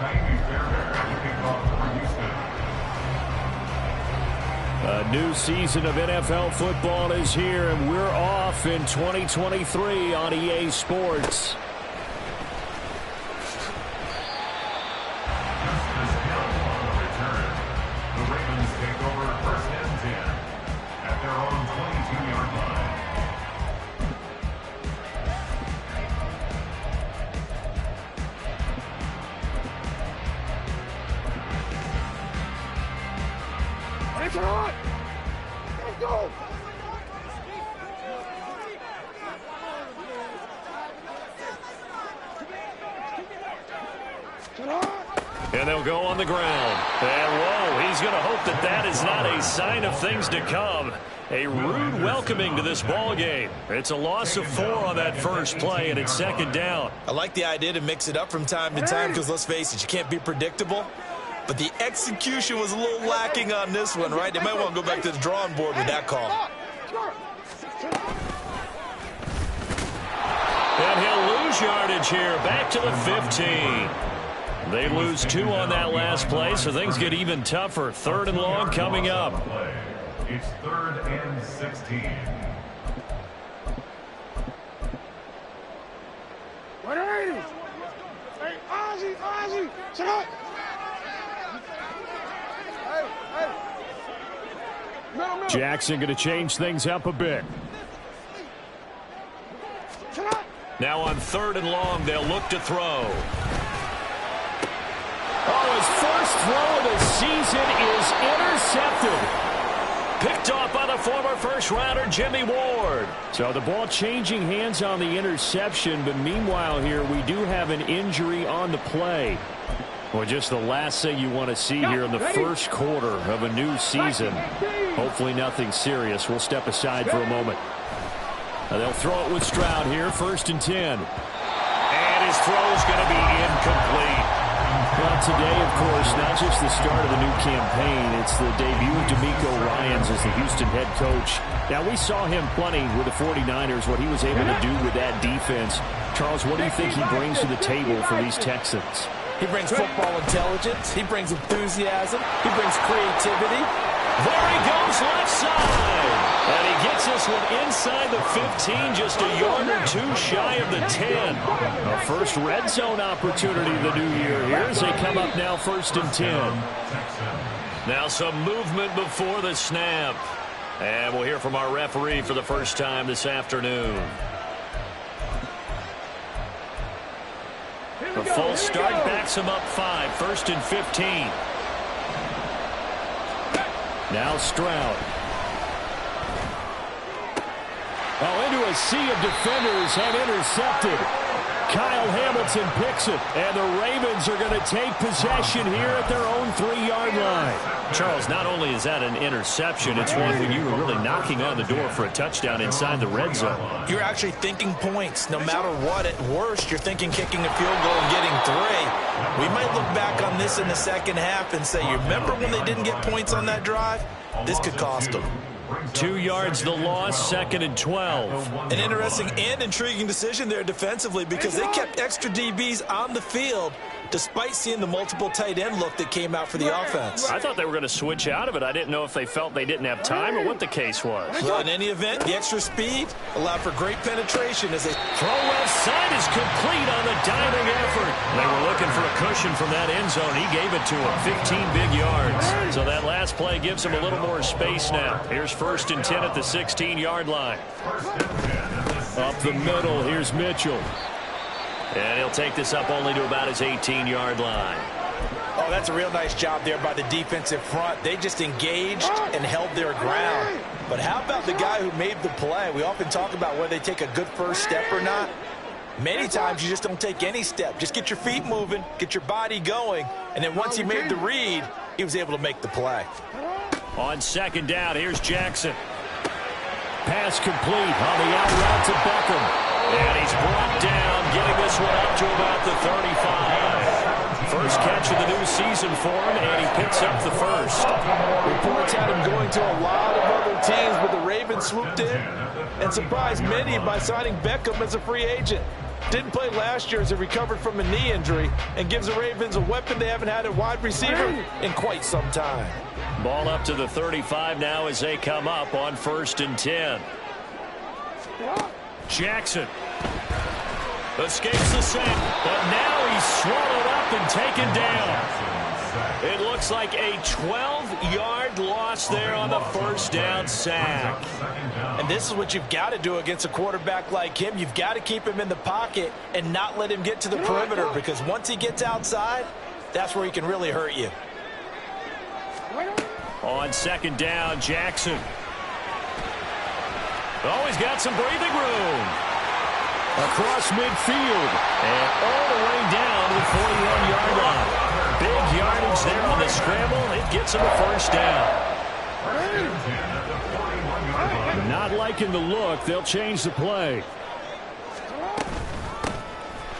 A new season of NFL football is here, and we're off in 2023 on EA Sports. And they'll go on the ground. And whoa, he's going to hope that that is not a sign of things to come. A rude welcoming to this ball game. It's a loss of 4 on that first play, and it's second down. I like the idea to mix it up from time to time because, let's face it, you can't be predictable. But the execution was a little lacking on this one, right? They might want to go back to the drawing board with that call. And he'll lose yardage here, back to the 15. They lose 2 on that last play, so things get even tougher. 3rd and long coming up. It's 3rd and 16. Hey, Ozzy, check out. No. Jackson going to change things up a bit. Now on 3rd and long, they'll look to throw. Oh, his first throw of the season is intercepted. Picked off by the former first-rounder, Jimmy Ward. So the ball changing hands on the interception, but meanwhile here, we do have an injury on the play. Well, just the last thing you want to see here in the first quarter of a new season. Hopefully nothing serious. We'll step aside for a moment. Now they'll throw it with Stroud here, 1st and 10. And his throw is going to be incomplete. Well, today, of course, not just the start of the new campaign, it's the debut of DeMeco Ryans as the Houston head coach. Now, we saw him plenty with the 49ers, what he was able to do with that defense. Charles, what do you think he brings to the table for these Texans? He brings football intelligence. He brings enthusiasm. He brings creativity. There he goes, left side. And he gets this one inside the 15, just a yard or 2 shy of the 10. A first red zone opportunity the new year here as they come up now 1st and 10. Now some movement before the snap. And we'll hear from our referee for the first time this afternoon. The false start backs him up 5, 1st and 15. Now Stroud. Oh, into a sea of defenders and intercepted. Kyle Hamilton picks it, and the Ravens are going to take possession here at their own 3-yard line. Charles, not only is that an interception, it's one when you were really knocking on the door for a touchdown inside the red zone. You're actually thinking points. No matter what, at worst, you're thinking kicking a field goal and getting 3. We might look back on this in the second half and say, you remember when they didn't get points on that drive? This could cost them. 2 yards the loss, 2nd and 12. An interesting and intriguing decision there defensively because they kept extra DBs on the field despite seeing the multiple tight end look that came out for the offense. I thought they were going to switch out of it. I didn't know if they felt they didn't have time or what the case was. Well, in any event, the extra speed allowed for great penetration as they throw left side is complete on the diving effort. They were looking for a cushion from that end zone. He gave it to him, 15 big yards. So that last play gives him a little more space now. Here's 1st and 10 at the 16-yard line. Up the middle, here's Mitchell. And he'll take this up only to about his 18-yard line. Oh, that's a real nice job there by the defensive front. They just engaged and held their ground. But how about the guy who made the play? We often talk about whether they take a good first step or not. Many times you just don't take any step. Just get your feet moving, get your body going, and then once he made the read, he was able to make the play. On 2nd down, here's Jackson. Pass complete on the out route to Beckham. And he's brought down, getting this one up to about the 35. First catch of the new season for him, and he picks up the first. Reports had him going to a lot of other teams, but the Ravens swooped in and surprised many by signing Beckham as a free agent. Didn't play last year as he recovered from a knee injury and gives the Ravens a weapon they haven't had at wide receiver in quite some time. Ball up to the 35 now as they come up on 1st and 10. Jackson escapes the sack, but now he's swallowed up and taken down. It looks like a 12-yard loss there on the 1st down sack. And this is what you've got to do against a quarterback like him. You've got to keep him in the pocket and not let him get to the perimeter, because once he gets outside, that's where he can really hurt you. On 2nd down, Jackson. Oh, he's got some breathing room. Across midfield. And all the way down to the 41-yard line. Big yardage there on the scramble. It gets him a 1st down. Not liking the look. They'll change the play.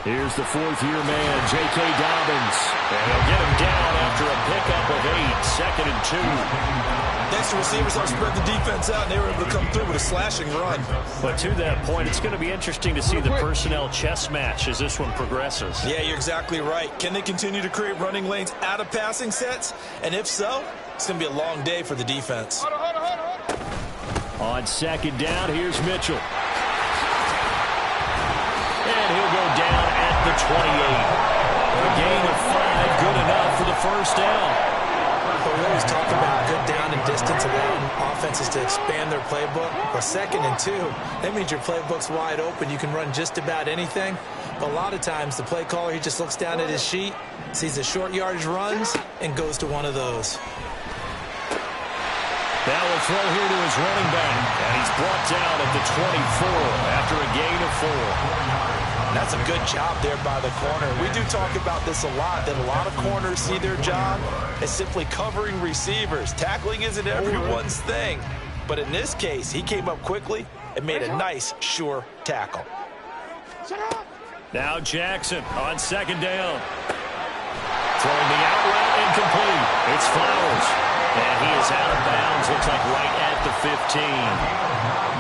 Here's the 4th-year man, J.K. Dobbins. And he'll get him down after a pickup of 8, 2nd and 2. Next, the receivers helped spread the defense out, and they were able to come through with a slashing run. But to that point, it's going to be interesting to see the personnel chess match as this one progresses. Yeah, you're exactly right. Can they continue to create running lanes out of passing sets? And if so, it's going to be a long day for the defense. On 2nd down, here's Mitchell. And he'll go down at the 28. A gain of 5, good enough for the 1st down. But we always talk about good down and distance, allowing offenses to expand their playbook. But 2nd and 2, that means your playbook's wide open. You can run just about anything. But a lot of times, the play caller, he just looks down at his sheet, sees the short yardage runs, and goes to one of those. Now will throw here to his running back. And he's brought down at the 24 after a gain of 4. That's a good job there by the corner. We do talk about this a lot, that a lot of corners see their job as simply covering receivers. Tackling isn't everyone's thing. But in this case, he came up quickly and made a nice, sure tackle. Now Jackson on 2nd down. Throwing the out route incomplete. It's Flowers. And he is out of bounds, looks like right at the 15.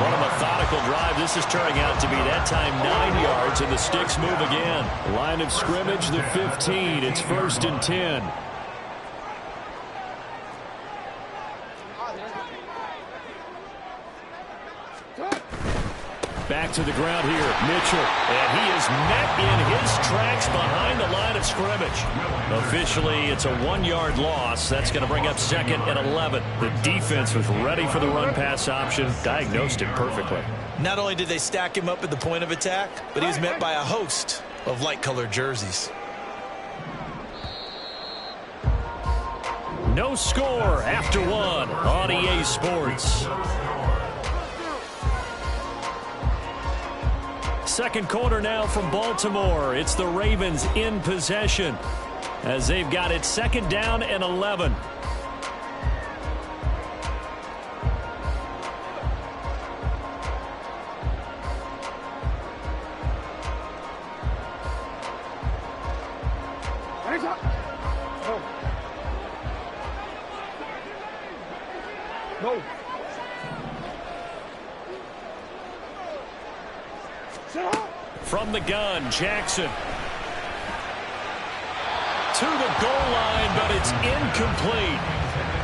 What a methodical drive. This is turning out to be that time 9 yards, and the sticks move again. Line of scrimmage, the 15. It's 1st and 10. Back to the ground here, Mitchell. And he is met in his tracks behind the line of scrimmage. Officially, it's a 1-yard loss. That's going to bring up 2nd and 11. The defense was ready for the run-pass option, diagnosed it perfectly. Not only did they stack him up at the point of attack, but he was met by a host of light-colored jerseys. No score after 1 on EA Sports. Second quarter now from Baltimore. It's the Ravens in possession as they've got it 2nd down and 11. No. From the gun, Jackson. To the goal line, but it's incomplete.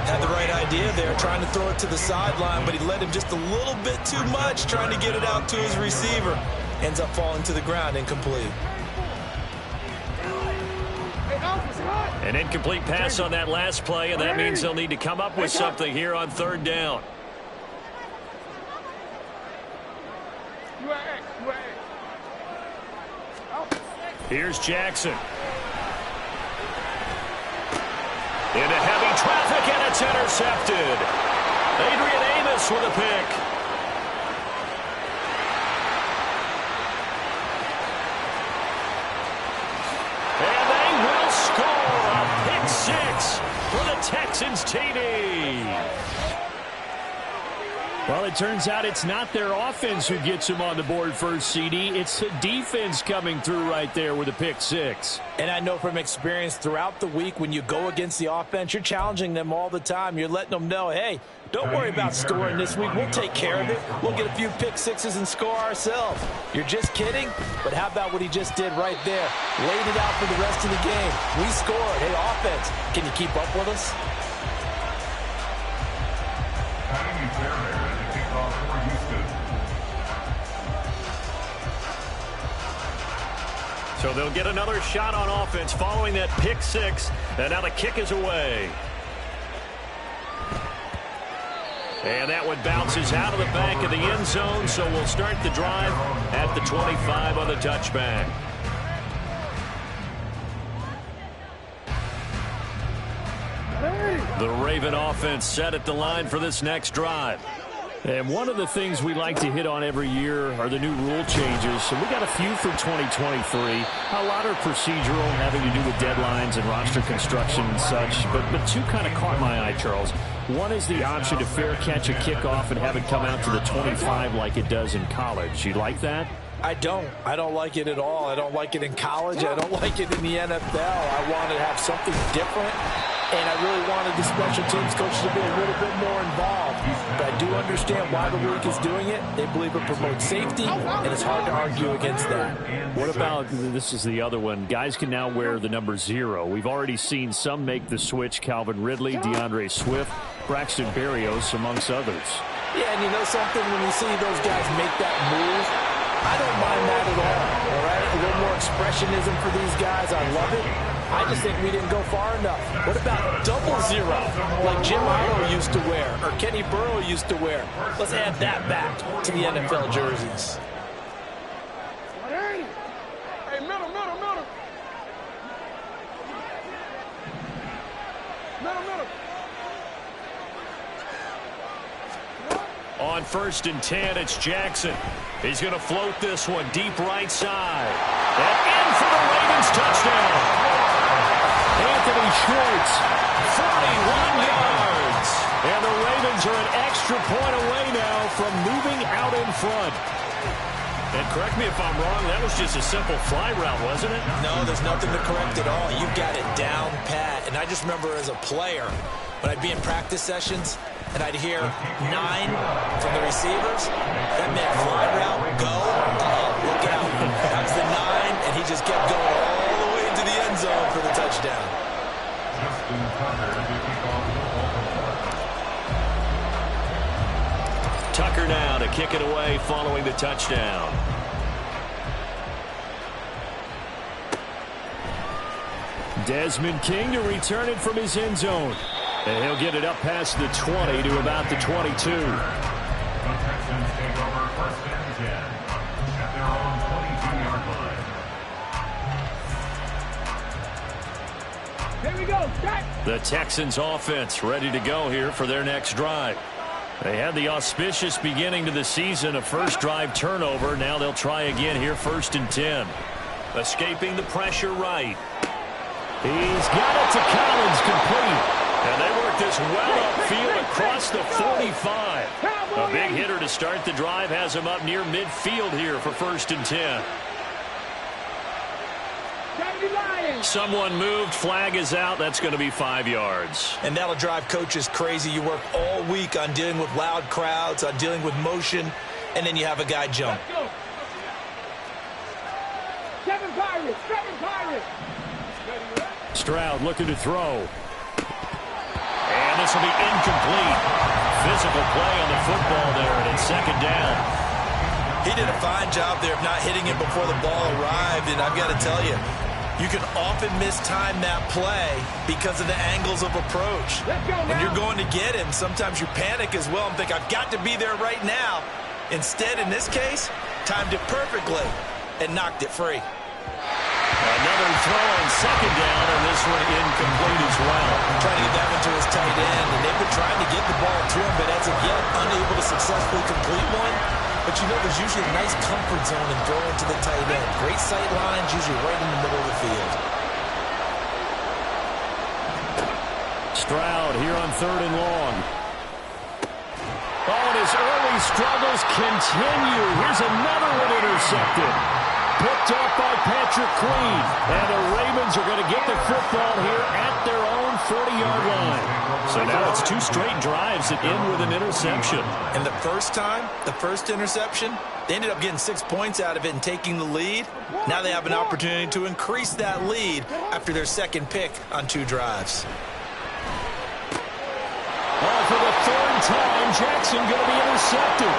Had the right idea there, trying to throw it to the sideline, but he let him just a little bit too much, trying to get it out to his receiver. Ends up falling to the ground, incomplete. An incomplete pass on that last play, and that means they'll need to come up with something here on 3rd down. Here's Jackson. Into heavy traffic, and it's intercepted. Adrian Amos with a pick. And they will score a pick 6 for the Texans TD. Well, Well, it turns out it's not their offense who gets them on the board first, CD. It's the defense coming through right there with a pick six. And I know from experience throughout the week when you go against the offense, you're challenging them all the time. You're letting them know, hey, don't worry about scoring this week. We'll take care of it. We'll get a few pick sixes and score ourselves. You're just kidding? But how about what he just did right there? Laid it out for the rest of the game. We scored. Hey, offense, can you keep up with us? So they'll get another shot on offense following that pick six. And now the kick is away. And that one bounces out of the back of the end zone. So we'll start the drive at the 25 on the touchback. The Raven offense set at the line for this next drive. And one of the things we like to hit on every year are the new rule changes. So we got a few for 2023. A lot are procedural, having to do with deadlines and roster construction and such. But two kind of caught my eye, Charles. One is the option to fair catch a kickoff and have it come out to the 25 like it does in college. You like that? I don't like it at all. I don't like it in college. I don't like it in the NFL. I want to have something different. And I really wanted the special teams coaches to be a little bit more involved. But I do understand why the league is doing it. They believe it promotes safety, and it's hard to argue against that. What about, this is the other one, guys can now wear the number 0. We've already seen some make the switch, Calvin Ridley, DeAndre Swift, Braxton Berrios, amongst others. Yeah, and you know something? When you see those guys make that move, I don't mind that at all right? A little more expressionism for these guys. I love it. I just think we didn't go far enough. What about double 0, like Jim Ilo used to wear, or Kenny Burrow used to wear? Let's add that back to the NFL jerseys. Hey, middle. On 1st and 10, it's Jackson. He's going to float this one deep right side. And in for the Ravens touchdown. Anthony Schwartz, 41 yards. And the Ravens are an extra point away now from moving out in front. And correct me if I'm wrong, that was just a simple fly route, wasn't it? No, there's nothing to correct at all. You got it down pat. And I just remember as a player, when I'd be in practice sessions, and I'd hear 9 from the receivers, that meant fly route, go, look out. That's the 9, and he just kept going all the way into the end zone for the touchdown. Tucker now to kick it away following the touchdown. Desmond King to return it from his end zone. And he'll get it up past the 20 to about the 22. The Texans take over 1st and 10 at their own 22-yard line. Here we go. Back. The Texans offense ready to go here for their next drive. They had the auspicious beginning to the season, a first drive turnover. Now they'll try again here, 1st and 10. Escaping the pressure right. He's got it to Collins, complete. And they work this well upfield across the 45. A big hitter to start the drive has him up near midfield here for 1st and 10. Someone moved, flag is out. That's going to be 5 yards. And that'll drive coaches crazy. You work all week on dealing with loud crowds, on dealing with motion, and then you have a guy jump. Seven Pirates. Stroud looking to throw. And this will be incomplete. Physical play on the football there, and it's 2nd down. He did a fine job there of not hitting it before the ball arrived, and I've got to tell you, you can often mistime that play because of the angles of approach. When you're going to get him, sometimes you panic as well and think, I've got to be there right now. Instead, in this case, timed it perfectly and knocked it free. Another throw on 2nd down, and this one incomplete as well. Trying to get that one to his tight end, and they've been trying to get the ball to him, but as of yet, unable to successfully complete one. But you know, there's usually a nice comfort zone in throwing to the tight end. Great sight lines, usually right in the middle of the field. Stroud here on 3rd and long. Oh, and his early these struggles continue. Here's another one intercepted. Picked off by Patrick Queen. And the Ravens are going to get the football here at their own 40-yard line. So now it's 2 straight drives that end with an interception. And the first interception, they ended up getting 6 points out of it and taking the lead. Now they have an opportunity to increase that lead after their second pick on 2 drives. For the 3rd time, Jackson going to be intercepted.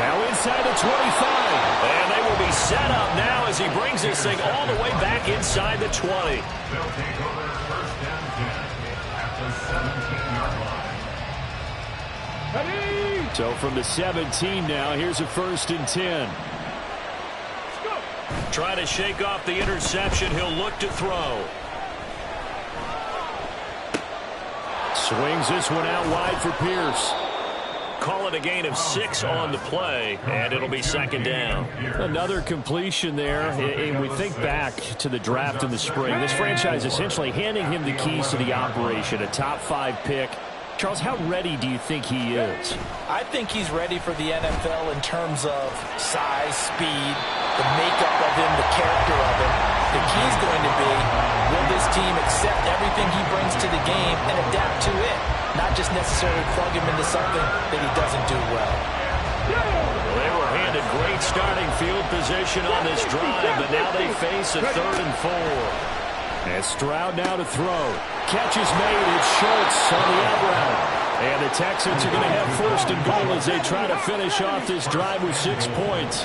Now inside the 25. And they will be set up now as he brings this thing all the way back inside the 20. They'll take over first down 10 at the 17-yard line. So from the 17 now, here's a 1st and 10. Try to shake off the interception. He'll look to throw. Swings this one out wide for Pierce. Call it a gain of 6 on the play, and it'll be 2nd down. Another completion there, and we think back to the draft in the spring. This franchise essentially handing him the keys to the operation, a top 5 pick. Charles, how ready do you think he is? I think he's ready for the NFL in terms of size, speed, the makeup of him, the character of him. The key is going to be, will this team accept everything he brings to the game and adapt to it? Not just necessarily plug him into something that he doesn't do well. Well, they were handed great starting field position on this drive, but now they face a 3rd and 4. And Stroud now to throw. Catch is made. It's Schultz on the out route. And the Texans are going to have 1st and goal as they try to finish off this drive with 6 points.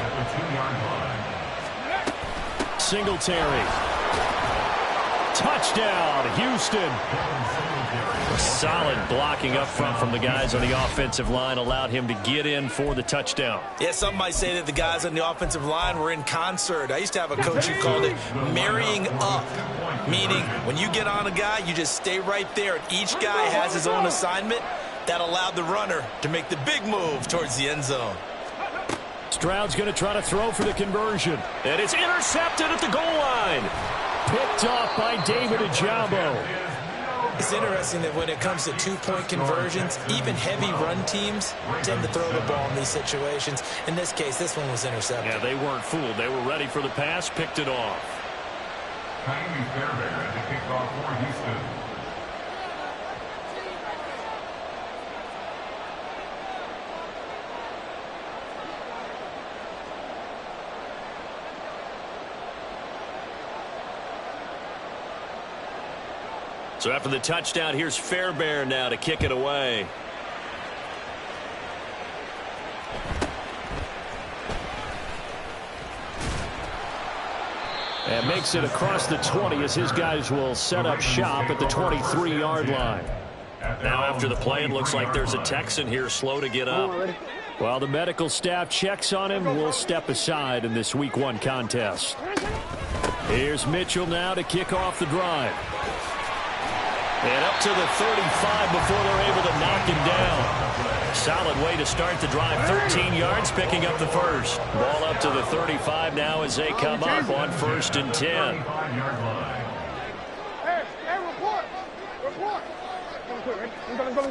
Singletary. Touchdown, Houston. Solid blocking up front from the guys on the offensive line allowed him to get in for the touchdown. Yeah, some might say that the guys on the offensive line were in concert. I used to have a coach who called it marrying up, meaning when you get on a guy, you just stay right there, and each guy has his own assignment. That allowed the runner to make the big move towards the end zone. Stroud's going to try to throw for the conversion. And it's intercepted at the goal line. Picked off by David Ojabo. It's interesting that when it comes to 2-point conversions, even heavy run teams tend to throw the ball in these situations. In this case, this one was intercepted. Yeah, they weren't fooled. They were ready for the pass, picked it off. Kylie Fairbairn at the kickoff for Houston. So after the touchdown, here's Fairbairn now to kick it away. And makes it across the 20 as his guys will set up shop at the 23-yard line. Now after the play, it looks like there's a Texan here slow to get up. While the medical staff checks on him, we'll step aside in this Week 1 contest. Here's Mitchell now to kick off the drive. And up to the 35 before they're able to knock him down. Solid way to start the drive. 13 yards, picking up the first. Ball up to the 35 now as they come up on 1st and 10.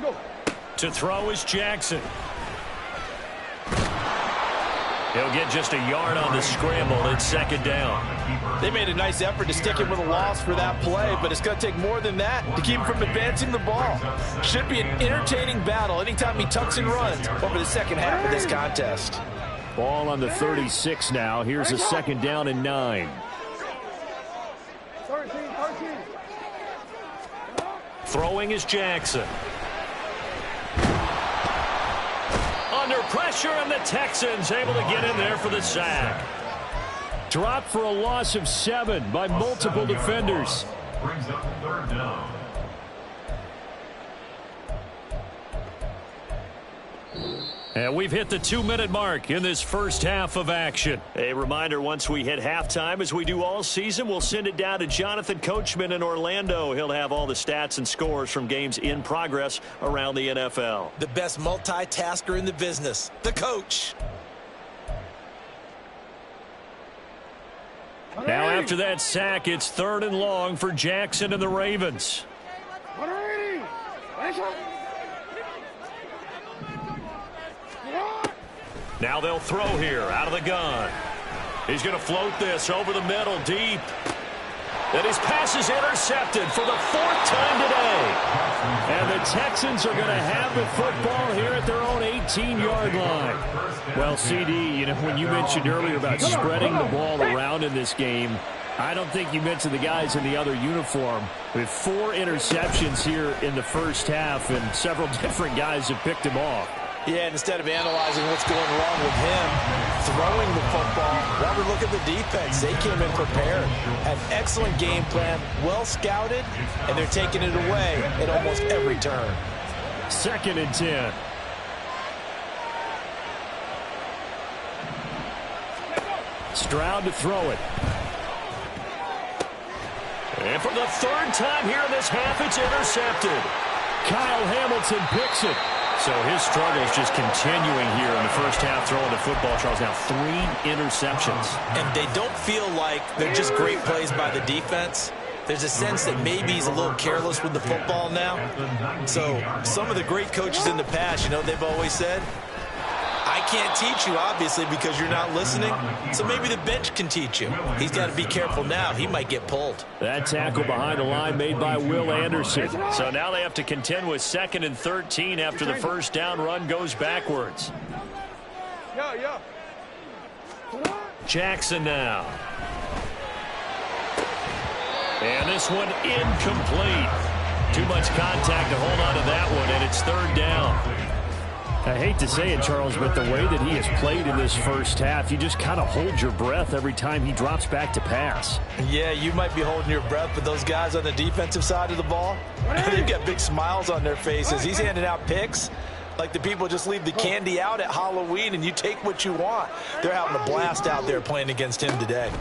Go. To throw is Jackson. He'll get just a yard on the scramble. It's 2nd down. They made a nice effort to stick him with a loss for that play, but it's going to take more than that to keep him from advancing the ball. Should be an entertaining battle anytime he tucks and runs over the second half of this contest. Ball on the 36 now. Here's a 2nd down and 9. 13. Throwing is Jackson. Under pressure, and the Texans able to get in there for the sack. Dropped for a loss of 7 by multiple defenders. Brings up 3rd down. And we've hit the 2-minute mark in this first half of action. A reminder, once we hit halftime, as we do all season, we'll send it down to Jonathan Coachman in Orlando. He'll have all the stats and scores from games in progress around the NFL. The best multitasker in the business, the coach. Now after that sack, it's 3rd and long for Jackson and the Ravens. 180. Now they'll throw here out of the gun. He's going to float this over the middle deep. And his pass is intercepted for the 4th time today. And the Texans are going to have the football here at their own 18-yard line. Well, CD, you know, when you mentioned earlier about spreading the ball around in this game, I don't think you mentioned the guys in the other uniform. With 4 interceptions here in the first half, and several different guys have picked him off. Yeah, and instead of analyzing what's going wrong with him throwing the football, rather look at the defense. They came in prepared, had an excellent game plan, well scouted, and they're taking it away at almost every turn. 2nd and 10. Stroud to throw it. And for the 3rd time here in this half, it's intercepted. Kyle Hamilton picks it. So his struggle is just continuing here in the first half throwing the football, Charles. Now 3 interceptions. And they don't feel like they're just great plays by the defense. There's a sense that maybe he's a little careless with the football now. So some of the great coaches in the past, you know, they've always said, I can't teach you, obviously, because you're not listening. So maybe the bench can teach you. He's got to be careful now. He might get pulled. That tackle behind the line made by Will Anderson. So now they have to contend with 2nd and 13 after the first down run goes backwards. Jackson now. And this one incomplete. Too much contact to hold on to that one, and it's 3rd down. I hate to say it, Charles, but the way that he has played in this first half, you just kind of hold your breath every time he drops back to pass. Yeah, you might be holding your breath, but those guys on the defensive side of the ball, they've got big smiles on their faces. He's handing out picks like the people just leave the candy out at Halloween and you take what you want. They're having a blast out there playing against him today.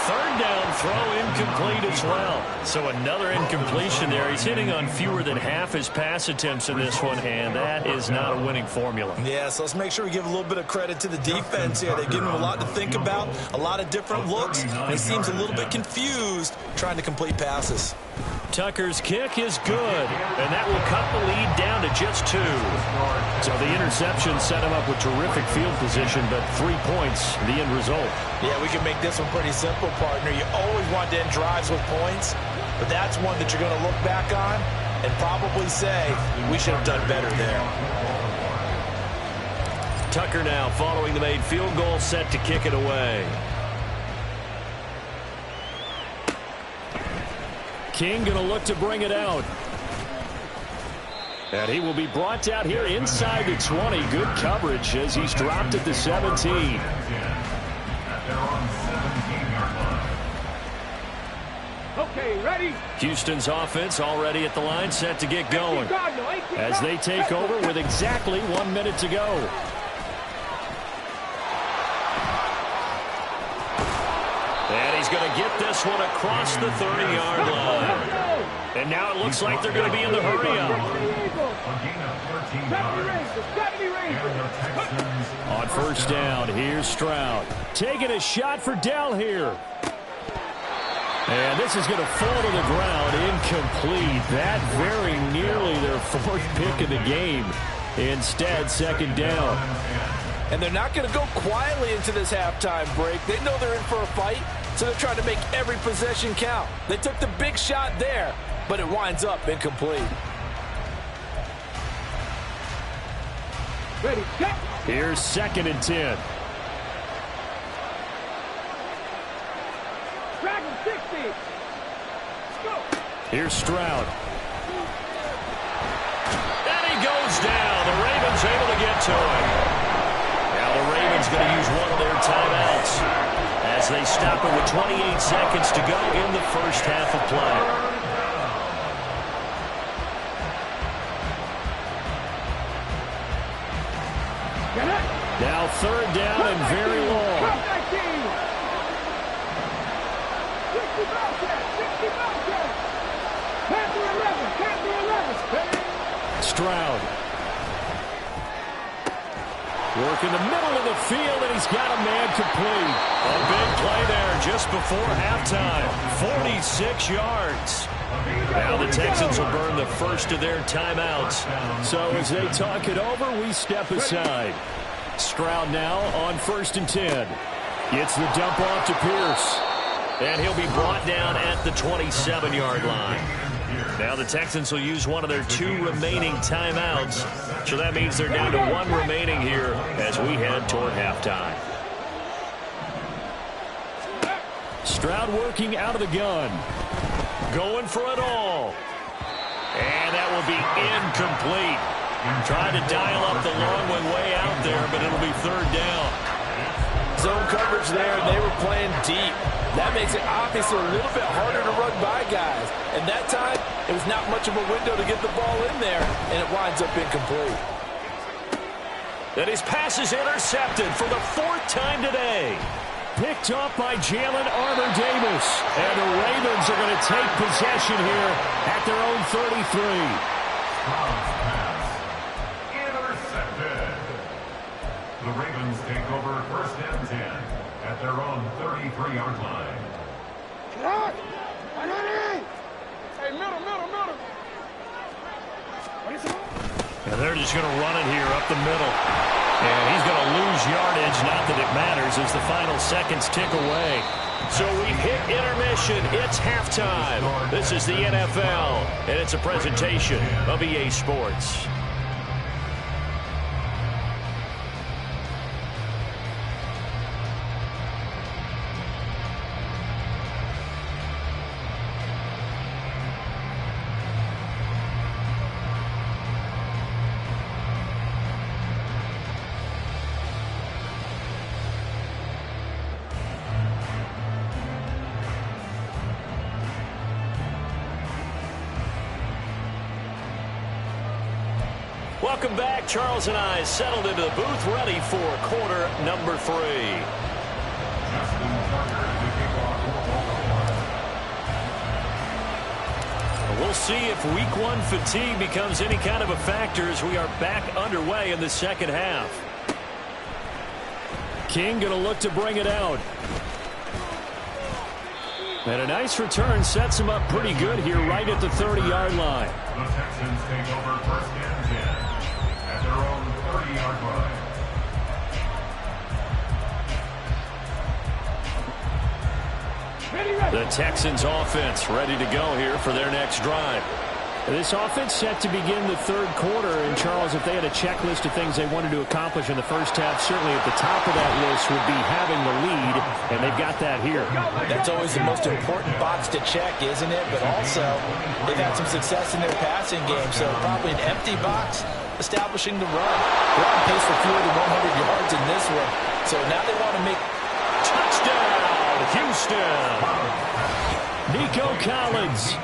Third down throw incomplete as well. So another incompletion there. He's hitting on fewer than half his pass attempts in this one, and that is not a winning formula. Yeah, so let's make sure we give a little bit of credit to the defense here. They've given him a lot to think about, a lot of different looks, and he seems a little bit confused trying to complete passes. Tucker's kick is good, and that will cut the lead down to just 2. So the interception set him up with terrific field position, but 3 points, the end result. Yeah, we can make this one pretty simple, partner. You always want to end drives with points, but that's one that you're going to look back on and probably say, we should have done better there. Tucker now following the made field goal, set to kick it away. King going to look to bring it out. And he will be brought down here inside the 20. Good coverage as he's dropped at the 17. Okay, ready? Houston's offense already at the line, set to get going. As they take over with exactly 1 minute to go. And he's going to get this one across the 30-yard line. And now it looks like they're going to be in the hurry-up. On first down, here's Stroud. Taking a shot for Dell here. And this is going to fall to the ground, incomplete. That very nearly their 4th pick of the game. Instead, 2nd down. And they're not going to go quietly into this halftime break. They know they're in for a fight, so they're trying to make every possession count. They took the big shot there, but it winds up incomplete. Ready, go. Here's 2nd and 10. Dragon 60. Go. Here's Stroud. And he goes down. The Ravens able to get to him. Now the Ravens going to use one of their timeouts as they stop it with 28 seconds to go in the first half of play. Now 3rd down and very long. Stroud. Working the middle of the field, and he's got a man complete. A big play there just before halftime. 46 yards. Now the Texans will burn the first of their timeouts. So as they talk it over, we step aside. Stroud now on 1st and 10. Gets the dump off to Pierce. And he'll be brought down at the 27-yard line. Now the Texans will use one of their 2 remaining timeouts. So that means they're down to 1 remaining here as we head toward halftime. Stroud working out of the gun. Going for it all. And that will be incomplete. Trying to dial up the long one way out there, but it'll be 3rd down. Zone coverage there, and they were playing deep. That makes it obviously a little bit harder to run by guys. And that time, it was not much of a window to get the ball in there, and it winds up incomplete. And his pass is intercepted for the 4th time today. Picked up by Jalen Armour-Davis. And the Ravens are going to take possession here at their own 33. Intercepted. The Ravens take over 1st and 10 at their own 33-yard line. Hey, middle. And they're just going to run it here up the middle. And he's going to lose yardage. Not that it matters as the final seconds tick away. So we hit intermission. It's halftime. This is the NFL, and it's a presentation of EA Sports. Welcome back. Charles and I settled into the booth, ready for quarter number 3. We'll see if week 1 fatigue becomes any kind of a factor as we are back underway in the second half. King going to look to bring it out. And a nice return sets him up pretty good here right at the 30-yard line. The Texans take over 1st and 10 at their own 30-yard line. The Texans offense ready to go here for their next drive. This offense set to begin the 3rd quarter. And, Charles, if they had a checklist of things they wanted to accomplish in the first half, certainly at the top of that list would be having the lead, and they've got that here. That's always the most important box to check, isn't it? But also, they've had some success in their passing game, so probably an empty box establishing the run. They're on pace for fewer than 100 yards in this one. So now they want to make touchdown, Houston. Nico Collins,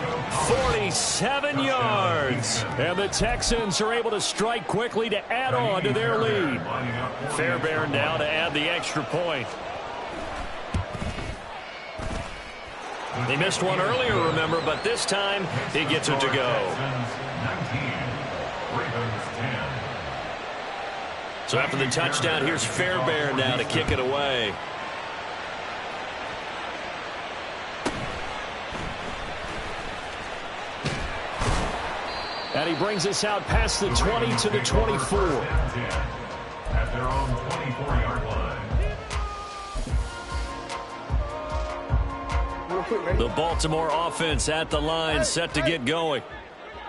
47 yards. And the Texans are able to strike quickly to add on to their lead. Fairbairn now to add the extra point. He missed one earlier, remember, but this time he gets it to go. So after the touchdown, here's Fairbairn now to kick it away. And he brings us out past the 20 to the 24. At their own 24-yard line. The Baltimore offense at the line, set to get going.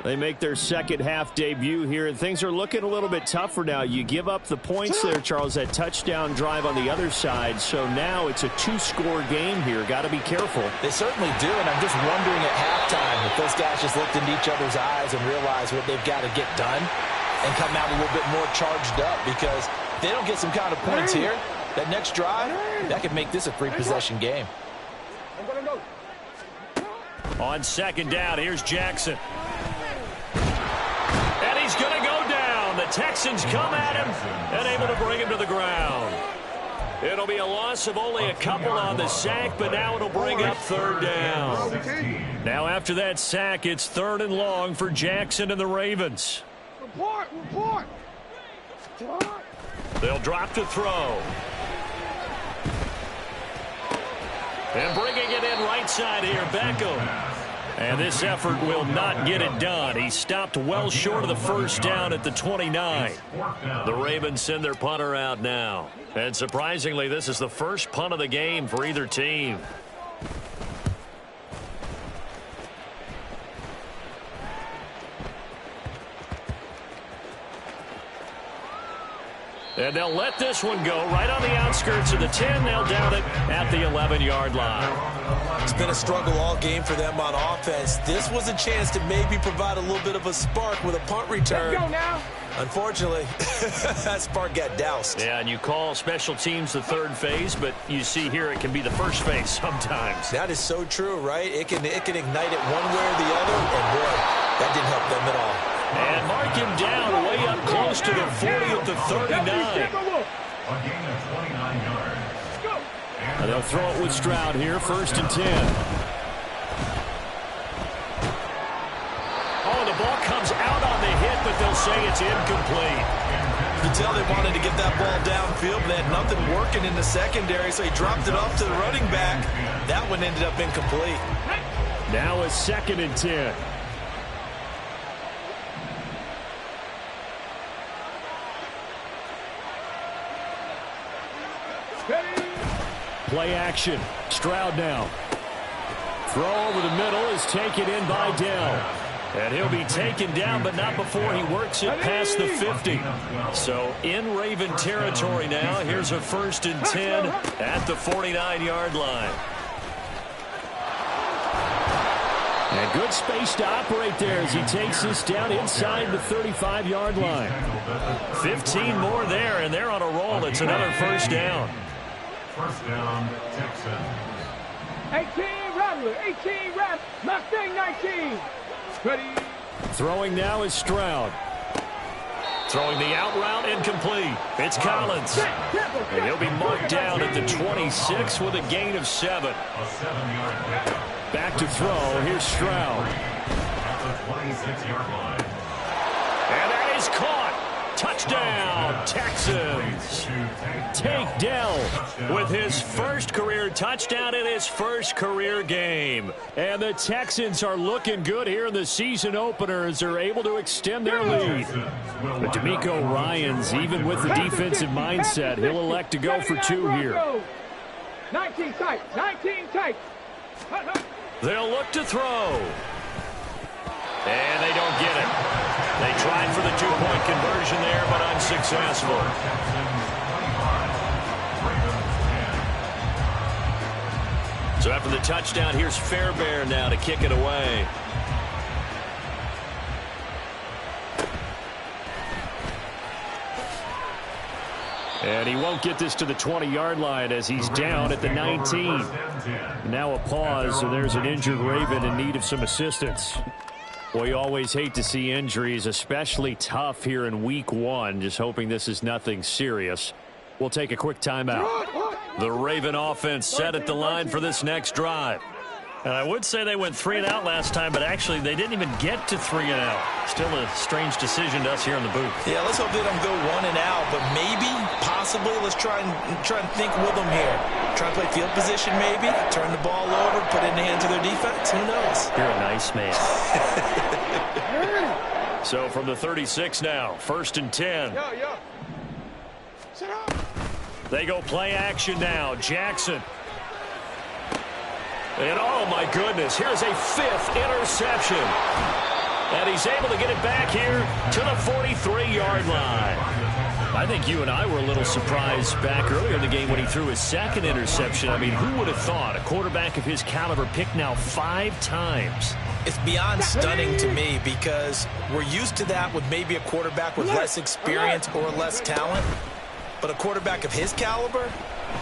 They make their second half debut here, and things are looking a little bit tougher now. You give up the points there, Charles, that touchdown drive on the other side. So now it's a 2-score game here. Got to be careful. They certainly do, and I'm just wondering at halftime if those guys just looked into each other's eyes and realized what they've got to get done and come out a little bit more charged up, because if they don't get some kind of points here, that next drive, that could make this a 3-possession game. On second down, here's Jackson. And he's going to go down. The Texans come at him and able to bring him to the ground. It'll be a loss of only a couple on the sack, but now it'll bring up 3rd down. Now after that sack, it's 3rd and long for Jackson and the Ravens. Report. They'll drop to throw. And bringing it in right side here, Beckham. And this effort will not get it done. He stopped well short of the first down at the 29. The Ravens send their punter out now. And surprisingly, this is the first punt of the game for either team. And they'll let this one go right on the outskirts of the 10. They'll down it at the 11-yard line. It's been a struggle all game for them on offense. This was a chance to maybe provide a little bit of a spark with a punt return. Let's go now. Unfortunately, that spark got doused. Yeah, and you call special teams the third phase, but you see here it can be the first phase sometimes. That is so true, right? It can ignite it one way or the other, and boy, that didn't help them at all. And mark him down way up close to the 40 at the 39. A gain of 29 yards. And they'll throw it with Stroud here, 1st and 10. Oh, the ball comes out on the hit, but they'll say it's incomplete. You can tell they wanted to get that ball downfield, but they had nothing working in the secondary, so he dropped it off to the running back. That one ended up incomplete. Now a 2nd and 10. Play action. Stroud now. Throw over the middle is taken in by Dell. And he'll be taken down, but not before he works it past the 50. So in Raven territory now. Here's a 1st and 10 at the 49-yard line. And good space to operate there as he takes this down inside the 35-yard line. 15 more there, and they're on a roll. It's another 1st down. 1st down, Texans. 18 Rattler, 18 Rattler, Mustang 19. Ready. Throwing now is Stroud. Throwing the out route incomplete. It's Collins. And he'll be marked down at the 26 with a gain of 7. A 7-yard pickup. Back to throw. Here's Stroud. At the 26-yard line. And that is caught. Touchdown, Texans. Tank Dell with his first career touchdown in his first career game. And the Texans are looking good here in the season opener as they're able to extend their lead. But D'Amico Ryans, even with the defensive mindset, he'll elect to go for 2 here. 19 tight, 19 tight. They'll look to throw. And they don't get it. They tried for the 2-point conversion there, but unsuccessful. So after the touchdown, here's Fairbairn now to kick it away. And he won't get this to the 20-yard line as he's down at the 19. Now a pause, so there's an injured Raven in need of some assistance. Well, you always hate to see injuries, especially tough here in week 1. Just hoping this is nothing serious. We'll take a quick timeout. The Raven offense set at the line for this next drive. And I would say they went 3 and out last time, but actually they didn't even get to 3 and out. Still a strange decision to us here in the booth. Yeah, let's hope they don't go 1 and out, but maybe, possibly, let's try and think with them here. Try and play field position maybe, turn the ball over, put it in the hands of their defense. Who knows? You're a nice man. So from the 36 now, 1st and 10. Yo. Sit up. They go play action now. Jackson. And oh my goodness, here's a 5th interception. And he's able to get it back here to the 43-yard line. I think you and I were a little surprised back earlier in the game when he threw his 2nd interception. I mean, who would have thought a quarterback of his caliber picked now 5 times? It's beyond stunning to me because we're used to that with maybe a quarterback with less experience or less talent. But a quarterback of his caliber,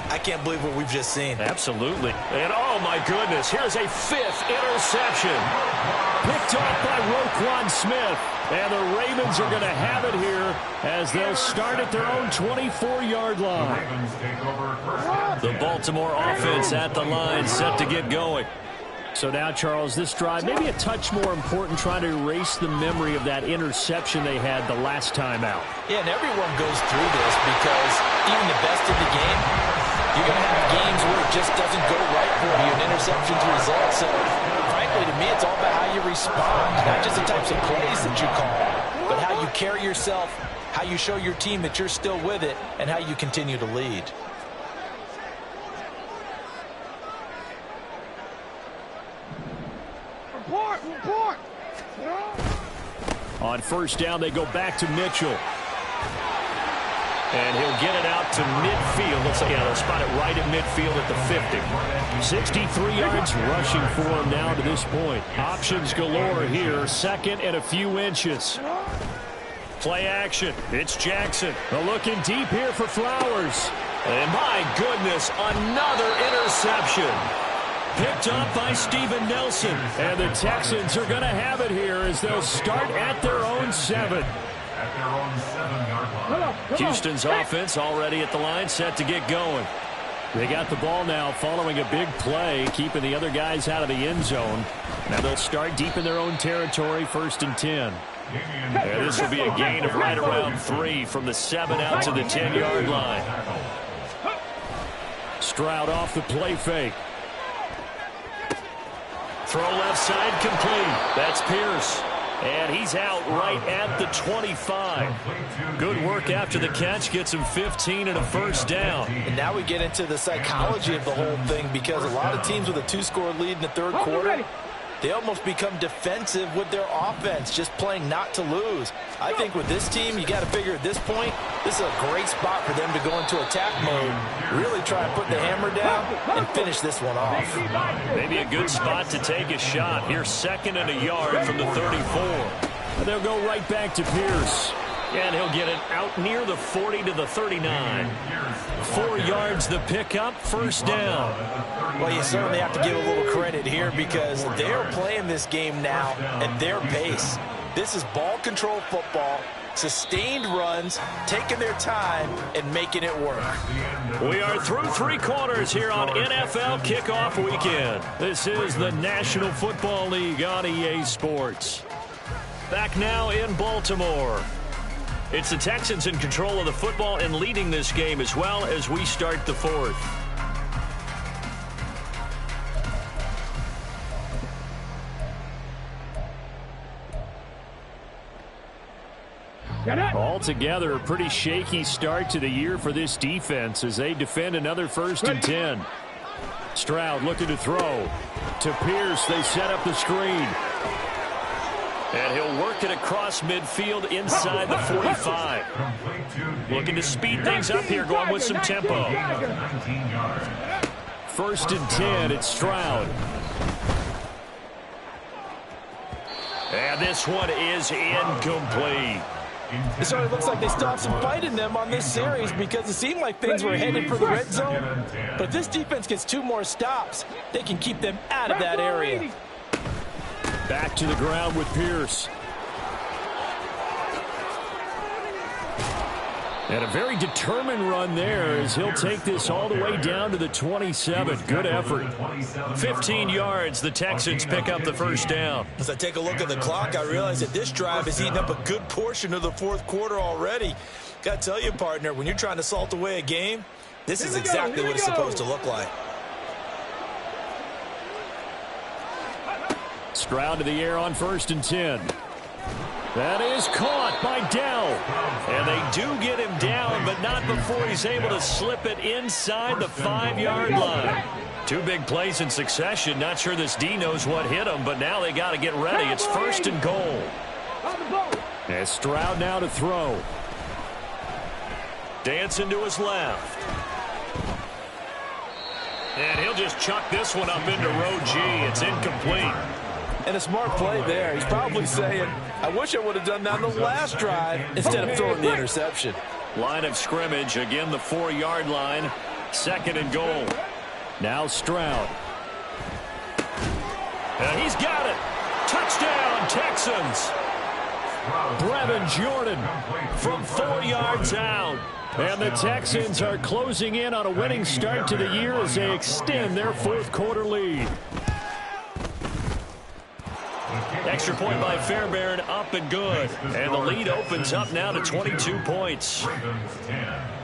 I can't believe what we've just seen. Absolutely. And oh my goodness, here's a 5th interception. Picked off by Roquan Smith. And the Ravens are going to have it here as they'll start at their own 24-yard line. The Baltimore offense at the line set to get going. So now, Charles, this drive maybe a touch more important, trying to erase the memory of that interception they had the last time out. Yeah, and everyone goes through this because even the best in the game, you're going to have games where it just doesn't go right for you, and interceptions result. So, frankly, to me, it's all about how you respond, not just the types of plays that you call, but how you carry yourself, how you show your team that you're still with it, and how you continue to lead. Report. On first down, they go back to Mitchell. And he'll get it out to midfield. Looks like they'll spot it right at midfield at the 50. 63 yards rushing for him now to this point. Options galore here. Second and a few inches. Play action. It's Jackson. Looking deep here for Flowers. And my goodness, another interception. Picked up by Steven Nelson. And the Texans are going to have it here as they'll start at their own 7. At their own 7-yard line. Houston's offense already at the line, set to get going. They got the ball now following a big play, keeping the other guys out of the end zone. Now they'll start deep in their own territory, 1st and 10. And this will be a gain of right around 3 from the 7 out to the 10-yard line. Stroud off the play fake. Throw left side complete. That's Pierce. And he's out right at the 25. Good work after the catch. Gets him 15 and a first down. And now we get into the psychology of the whole thing, because a lot of teams with a 2-score lead in the third quarter, they almost become defensive with their offense, just playing not to lose. I think with this team, you got to figure at this point, this is a great spot for them to go into attack mode, really try and put the hammer down and finish this one off. Maybe a good spot to take a shot. Here's 2nd and a yard from the 34. And they'll go right back to Pierce. And he'll get it out near the 40 to the 39. 4 yards the pickup, first down. Well, you certainly have to give a little credit here because they're playing this game now at their pace. This is ball control football, sustained runs, taking their time, and making it work. We are through 3 quarters here on NFL Kickoff Weekend. This is the National Football League on EA Sports. Back now in Baltimore. It's the Texans in control of the football and leading this game as well as we start the 4th. Altogether, a pretty shaky start to the year for this defense as they defend another 1st and 10. Stroud looking to throw. To Pierce, they set up the screen. And he'll work it across midfield inside the 45. Looking to speed things up here, going with some tempo. 1st and 10, it's Stroud. And this one is incomplete. It sort of looks like they still have some fight in them on this series because it seemed like things were headed for the red zone. But if this defense gets 2 more stops, they can keep them out of that area. Back to the ground with Pierce. And a very determined run there as he'll take this all the way down to the 27. Good effort. 15 yards, the Texans pick up the first down. As I take a look at the clock, I realize that this drive has eaten up a good portion of the 4th quarter already. Got to tell you, partner, when you're trying to salt away a game, this is exactly what it's supposed to look like. Stroud to the air on 1st and 10. That is caught by Dell. And they do get him down, but not before he's able to slip it inside the 5-yard line. 2 big plays in succession. Not sure this D knows what hit him, but now they got to get ready. It's 1st and goal. And Stroud now to throw. Dancing to his left. And he'll just chuck this one up into row G. It's incomplete. And a smart play there. He's probably saying, I wish I would have done that on the last drive instead of throwing the interception. Line of scrimmage, again the 4-yard line. 2nd and goal. Now Stroud. And he's got it. Touchdown, Texans. Brevin Jordan from 4 yards out. And the Texans are closing in on a winning start to the year as they extend their 4th quarter lead. Extra point by Fairbairn, up and good. And the lead opens up now to 22 points. Ravens 10.